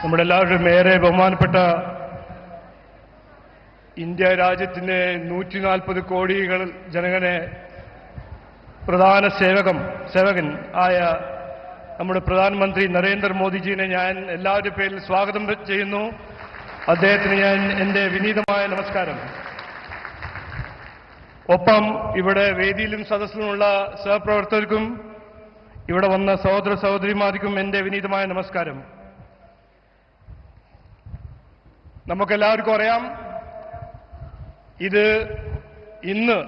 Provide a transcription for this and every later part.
നമ്മുടെ എല്ലാവരുടെയും ഏറെ ബഹുമാനപ്പെട്ട ഇന്ത്യ രാജ്യത്തിന്റെ 140 കോടി ജനങ്ങളെ പ്രധാന സേവകൻ ആയ നമ്മുടെ പ്രധാനമന്ത്രി നരേന്ദ്രമോദിജിയെ ഞാൻ എല്ലാവരുടെ പേരിൽ സ്വാഗതം ചെയ്യുന്നു. അദ്ദേഹത്തിന് ഞാൻ എൻ്റെ വിനീതമായ നമസ്കാരം. ഒപ്പം ഇവിടെ വേദിയിലും സദസ്സിലുമുള്ള സഹപ്രവർത്തകർക്കും ഇവിടെ വന്ന സഹോദര സഹോദരിമാർക്കും എൻ്റെ വിനീതമായ നമസ്കാരം. നമുക്കെല്ലാവർക്കും അറിയാം, ഇത് ഇന്ന്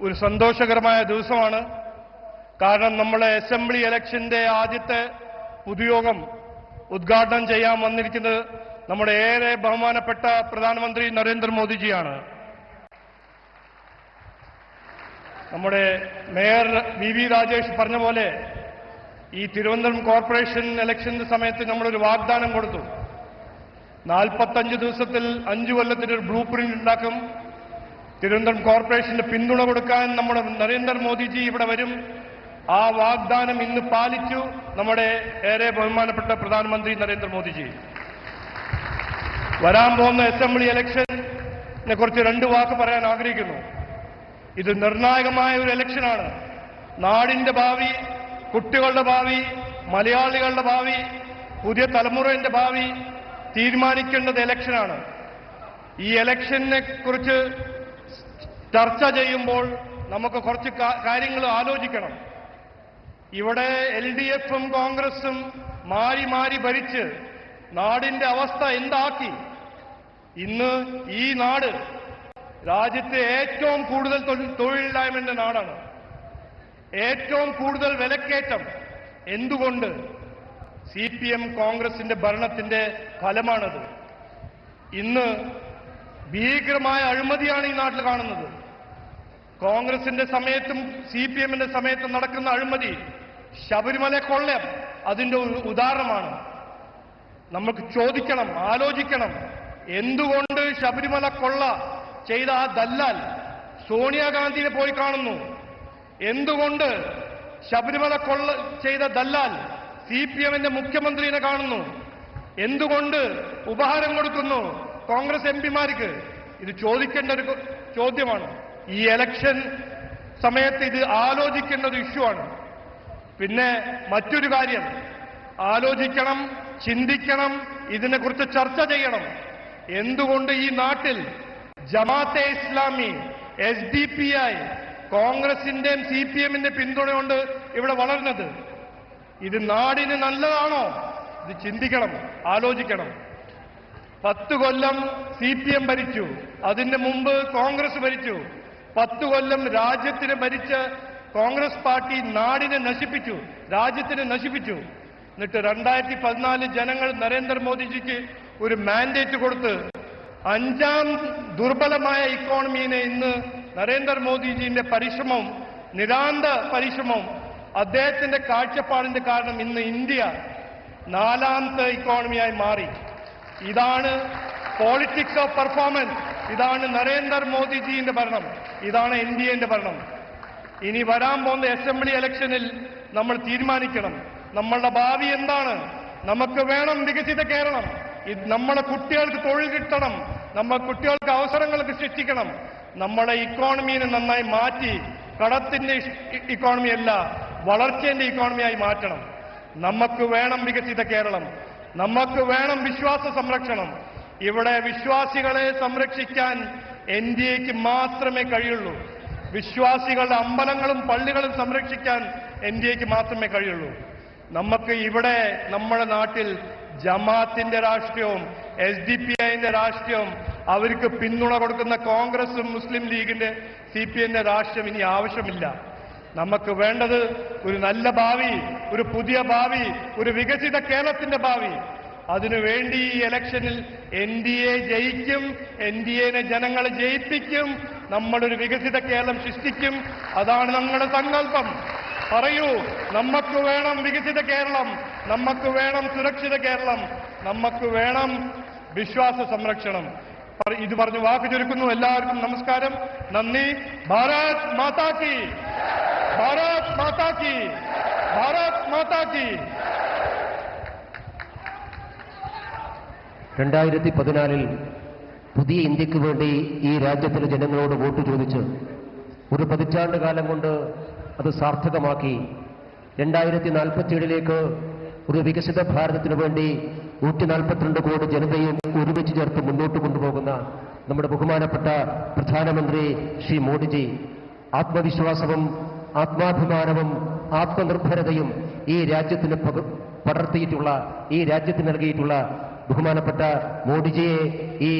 ഒരു സന്തോഷകരമായ ദിവസമാണ്. കാരണം നമ്മളെ അസംബ്ലി ഇലക്ഷന്റെ ആദ്യത്തെ പൊതുയോഗം ഉദ്ഘാടനം ചെയ്യാൻ വന്നിരിക്കുന്നത് നമ്മുടെ ഏറെ ബഹുമാനപ്പെട്ട പ്രധാനമന്ത്രി നരേന്ദ്രമോദിജിയാണ്. നമ്മുടെ മേയർ വി രാജേഷ് പറഞ്ഞ പോലെ ഈ തിരുവനന്തപുരം കോർപ്പറേഷൻ ഇലക്ഷന്റെ സമയത്ത് നമ്മളൊരു വാഗ്ദാനം കൊടുത്തു. 45 ദിവസത്തിൽ 5 കൊല്ലത്തിനൊരു ബ്ലൂ പ്രിന്റ് ഉണ്ടാക്കും. തിരുവനന്തപുരം കോർപ്പറേഷന് പിന്തുണ കൊടുക്കാൻ നമ്മുടെ നരേന്ദ്രമോദിജി ഇവിടെ വരും. ആ വാഗ്ദാനം ഇന്ന് പാലിച്ചു നമ്മുടെ ഏറെ ബഹുമാനപ്പെട്ട പ്രധാനമന്ത്രി നരേന്ദ്രമോദിജി. വരാൻ പോകുന്ന അസംബ്ലി ഇലക്ഷനെ കുറിച്ച് 2 വാക്ക് പറയാൻ ആഗ്രഹിക്കുന്നു. ഇത് നിർണായകമായ ഒരു ഇലക്ഷനാണ്. നാടിന്റെ ഭാവി, കുട്ടികളുടെ ഭാവി, മലയാളികളുടെ ഭാവി, പുതിയ തലമുറയുടെ ഭാവി തീരുമാനിക്കേണ്ടത് ഇലക്ഷനാണ്. ഈ ഇലക്ഷനെ കുറിച്ച് ചർച്ച ചെയ്യുമ്പോൾ നമുക്ക് കുറച്ച് കാര്യങ്ങൾ ആലോചിക്കണം. ഇവിടെ LDFും കോൺഗ്രസും മാറി മാറി ഭരിച്ച് നാടിന്റെ അവസ്ഥ എന്താക്കി? ഇന്ന് ഈ നാട് രാജ്യത്തെ ഏറ്റവും കൂടുതൽ തൊഴിലില്ലായ്മയുടെ നാടാണ്. ഏറ്റവും കൂടുതൽ വിലക്കയറ്റം. എന്തുകൊണ്ട്? CPM കോൺഗ്രസിന്റെ ഭരണത്തിന്റെ ഫലമാണത്. ഇന്ന് ഭീകരമായ അഴിമതിയാണ് ഈ നാട്ടിൽ കാണുന്നത്. കോൺഗ്രസിന്റെ സമയത്തും CPMന്റെ സമയത്തും നടക്കുന്ന അഴിമതി, ശബരിമല കൊള്ളയം അതിന്റെ ഉദാഹരണമാണ്. നമുക്ക് ചോദിക്കണം, ആലോചിക്കണം, എന്തുകൊണ്ട് ശബരിമല കൊള്ള ചെയ്ത ആ ദല്ലാൽ സോണിയാഗാന്ധിയെ പോയി കാണുന്നു? എന്തുകൊണ്ട് ശബരിമല കൊള്ള ചെയ്ത ദല്ലാൽ CPMന്റെ മുഖ്യമന്ത്രിയെ കാണുന്നു? എന്തുകൊണ്ട് ഉപഹാരം കൊടുക്കുന്നു കോൺഗ്രസ് MPമാർക്ക്? ഇത് ചോദിക്കേണ്ട ഒരു ചോദ്യമാണ്. ഈ ഇലക്ഷൻ സമയത്ത് ഇത് ആലോചിക്കേണ്ട ഒരു ഇഷ്യൂ ആണ്. പിന്നെ മറ്റൊരു കാര്യം ആലോചിക്കണം, ചിന്തിക്കണം, ഇതിനെക്കുറിച്ച് ചർച്ച ചെയ്യണം. എന്തുകൊണ്ട് ഈ നാട്ടിൽ ജമാഅത്തെ ഇസ്ലാമി, SDPI, കോൺഗ്രസിന്റെയും CPMന്റെ പിന്തുണയുണ്ട് ഇവിടെ വളർന്നത്? ഇത് നാടിന് നല്ലതാണോ? ഇത് ചിന്തിക്കണം, ആലോചിക്കണം. 10 കൊല്ലം CPM ഭരിച്ചു, അതിന് മുമ്പ് കോൺഗ്രസ് ഭരിച്ചു. 10 കൊല്ലം രാജ്യത്തിന് ഭരിച്ച കോൺഗ്രസ് പാർട്ടി നാടിനെ നശിപ്പിച്ചു, രാജ്യത്തിനെ നശിപ്പിച്ചു. എന്നിട്ട് 2014 ജനങ്ങൾ നരേന്ദ്രമോദിജിക്ക് ഒരു മാൻഡേറ്റ് കൊടുത്ത് 5ാം ദുർബലമായ ഇക്കോണമിയെ ഇന്ന് നരേന്ദ്രമോദിജിന്റെ പരിശ്രമവും നിരാന്ത പരിശ്രമവും അദ്ദേഹത്തിന്റെ കാഴ്ചപ്പാടിന്റെ കാരണം ഇന്ന് ഇന്ത്യ 4ാമത്തെ ഇക്കോണമിയായി മാറി. ഇതാണ് പോളിറ്റിക്സ് ഓഫ് പെർഫോമൻസ്. ഇതാണ് നരേന്ദ്രമോദിജിന്റെ ഭരണം. ഇതാണ് NDAന്റെ ഭരണം. ഇനി വരാൻ പോകുന്ന അസംബ്ലി ഇലക്ഷനിൽ നമ്മൾ തീരുമാനിക്കണം, നമ്മളുടെ ഭാവി എന്താണ്. നമുക്ക് വേണം വികസിത കേരളം. നമ്മളെ കുട്ടികൾക്ക് തൊഴിൽ കിട്ടണം, നമ്മൾ കുട്ടികൾക്ക് അവസരങ്ങൾ സൃഷ്ടിക്കണം. നമ്മളെ ഇക്കോണമിയെ നന്നായി മാറ്റി കടത്തിന്റെ ഇക്കോണമിയല്ല, വളർച്ചയുടെ ഇക്കോണമിയായി മാറ്റണം. നമുക്ക് വേണം വികസിത കേരളം. നമുക്ക് വേണം വിശ്വാസ സംരക്ഷണം. ഇവിടെ വിശ്വാസികളെ സംരക്ഷിക്കാൻ NDAക്ക് മാത്രമേ കഴിയുള്ളൂ. വിശ്വാസികളുടെ അമ്പലങ്ങളും പള്ളികളും സംരക്ഷിക്കാൻ NDAക്ക് മാത്രമേ കഴിയുള്ളൂ. നമുക്ക് ഇവിടെ നമ്മുടെ നാട്ടിൽ ജമാഅത്തിന്റെ രാഷ്ട്രീയവും SDPIന്റെ രാഷ്ട്രീയവും അവർക്ക് പിന്തുണ കൊടുക്കുന്ന കോൺഗ്രസും മുസ്ലിം ലീഗിന്റെ CPMന്റെ രാഷ്ട്രീയം ഇനി ആവശ്യമില്ല. നമുക്ക് വേണ്ടത് ഒരു നല്ല ഭാവി, ഒരു പുതിയ ഭാവി, ഒരു വികസിത കേരളത്തിന്റെ ഭാവി. അതിനുവേണ്ടി ഈ ഇലക്ഷനിൽ NDA ജയിക്കും, NDAനെ ജനങ്ങൾ ജയിപ്പിക്കും, നമ്മളൊരു വികസിത കേരളം സൃഷ്ടിക്കും. അതാണ് ഞങ്ങളുടെ സങ്കല്പം. പറയൂ, നമുക്ക് വേണം വികസിത കേരളം, നമുക്ക് വേണം സുരക്ഷിത കേരളം, നമുക്ക് വേണം വിശ്വാസ സംരക്ഷണം. ഇത് പറഞ്ഞ് വാക്ക് ചുരുക്കുന്നു. എല്ലാവർക്കും നമസ്കാരം, നന്ദി. ഭാരത് മാതാ കി, ഭാരത് മാതാ കി, ഭാരത് മാതാ കി. 2014 പുതിയ ഇന്ത്യക്ക് വേണ്ടി ഈ രാജ്യത്തിലെ ജനങ്ങളോട് വോട്ട് ചോദിച്ച് ഒരു പതിറ്റാണ്ട് കാലം കൊണ്ട് അത് സാർത്ഥകമാക്കി 2047 ഒരു വികസിത ഭാരതത്തിനു വേണ്ടി 142 കോടി ജനതയും ഒരുമിച്ച് ചേർത്ത് മുന്നോട്ട് കൊണ്ടുപോകുന്ന നമ്മുടെ ബഹുമാനപ്പെട്ട പ്രധാനമന്ത്രി ശ്രീ മോദിജി ആത്മവിശ്വാസവും ആത്മാഭിമാനവും ആത്മനിർഭരതയും ഈ രാജ്യത്തിന് പടർത്തിയിട്ടുള്ള, ഈ രാജ്യത്തിന് നൽകിയിട്ടുള്ള ബഹുമാനപ്പെട്ട മോദിജിയെ ഈ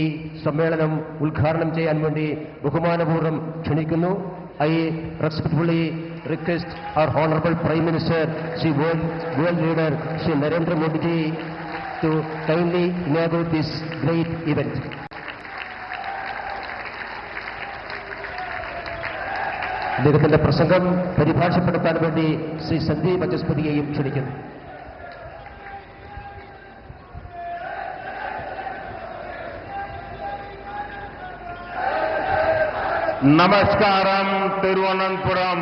സമ്മേളനം ഉദ്ഘാടനം ചെയ്യാൻ വേണ്ടി ബഹുമാനപൂർവ്വം ക്ഷണിക്കുന്നു. I respectfully request our Honorable Prime Minister, Shri World Leader, Shri Narendra Modi ji, to kindly inaugurate this great event. അദ്ദേഹത്തിന്റെ പ്രസംഗം പരിഭാഷപ്പെടുത്താൻ വേണ്ടി ശ്രീ സന്ദീപ് ബചസ്പതിയെയും ക്ഷണിക്കുന്നു. नमस्कारम तिरुवनंतपुरम।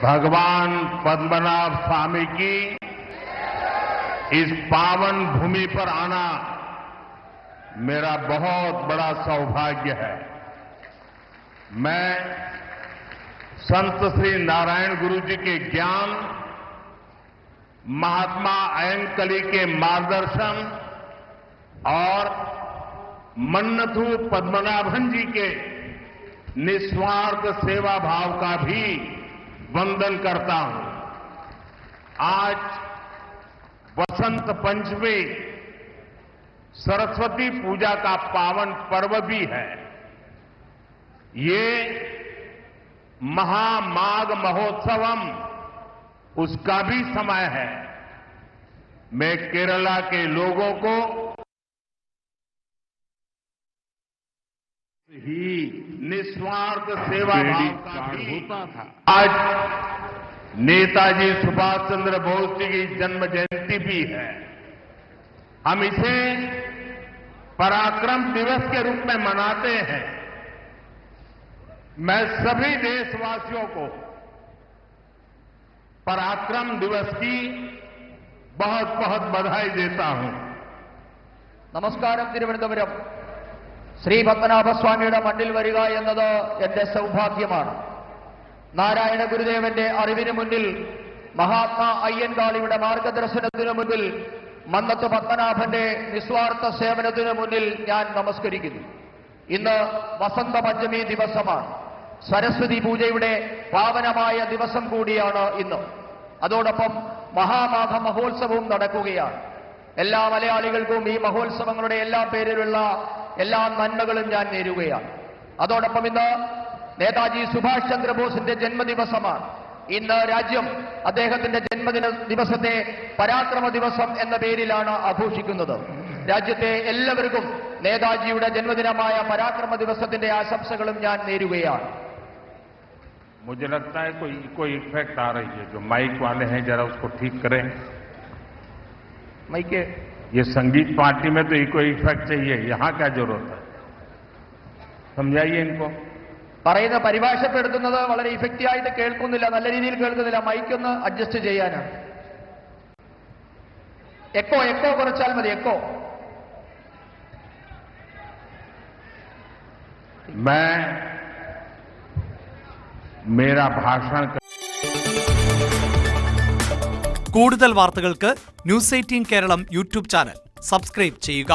भगवान पद्मनाभ स्वामी की इस पावन भूमि पर आना मेरा बहुत बड़ा सौभाग्य है। मैं संत श्री नारायण गुरु जी के ज्ञान, महात्मा अयंकली के मार्गदर्शन और मन्नथु पद्मनाभन जी के निस्वार्थ सेवा भाव का भी वंदन करता हूं। आज वसंत पंचमी सरस्वती पूजा का पावन पर्व भी है। ये महामाघ महोत्सवम उसका भी समय है। मैं केरला के लोगों को ही निस्वार्थ सेवा भाव का भी होता था। आज नेताजी सुभाष चंद्र बोस जी की जन्म जयंती भी है। हम इसे पराक्रम दिवस के रूप में मनाते हैं। मैं सभी देशवासियों को पराक्रम दिवस की बहुत बहुत बधाई देता हूं। നമസ്കാരം. തിരുവനന്തപുരം ശ്രീ പത്മനാഭസ്വാമിയുടെ മണ്ണിൽ വരിക എന്നത് എന്റെ സൗഭാഗ്യമാണ്. നാരായണ ഗുരുദേവന്റെ അറിവിന് മുന്നിൽ, മഹാത്മാ അയ്യൻകാളിയുടെ മാർഗദർശനത്തിനു മുന്നിൽ, മന്നത്ത് പത്മനാഭന്റെ നിസ്വാർത്ഥ സേവനത്തിനു മുന്നിൽ ഞാൻ നമസ്കരിക്കുന്നു. ഇന്ന് വസന്ത പഞ്ചമി ദിവസമാണ്. സരസ്വതി പൂജയുടെ പാവനമായ ദിവസം കൂടിയാണ് ഇന്ന്. അതോടൊപ്പം മഹാമാഘ മഹോത്സവവും നടക്കുകയാണ്. എല്ലാ മലയാളികൾക്കും ഈ മഹോത്സവങ്ങളുടെ എല്ലാ പേരിലുള്ള എല്ലാ നന്മകളും ഞാൻ നേരുകയാണ്. അതോടൊപ്പം ഇന്ന് നേതാജി സുഭാഷ് ചന്ദ്രബോസിന്റെ ജന്മദിവസമാണ്. ഇന്ന് രാജ്യം അദ്ദേഹത്തിന്റെ ജന്മദിന ദിവസത്തെ പരാക്രമ ദിവസം എന്ന പേരിലാണ് ആഘോഷിക്കുന്നത്. രാജ്യത്തെ എല്ലാവർക്കും നേതാജിയുടെ ജന്മദിനമായ പരാക്രമ ദിവസത്തിന്റെ ആശംസകളും ഞാൻ നേരുകയാണ്. मुझे लगता है कोई इफेक्ट आ रही है। जो माइक वाले हैं जरा उसको ठीक करें। माइक ये संगीत पार्टी में तो इको इफेक्ट चाहिए, यहां क्या जरूरत है? समझाइए इनको। പറയുന്ന പരിഭാഷപ്പെടുത്തുന്നത് വളരെ ഇഫക്റ്റീവ് ആയിട്ട് കേൾക്കുന്നില്ല, നല്ല രീതിയിൽ കേൾക്കുന്നില്ല. മൈക്ക് ഒന്ന് അഡ്ജസ്റ്റ് ചെയ്യാനാണ്. എക്കോ കുറച്ചാൽ മതി. എക്കോ. मेरा भाषण കൂടുതൽ വാർത്തകൾക്ക് news 18 Keralam YouTube channel subscribe ചെയ്യുക.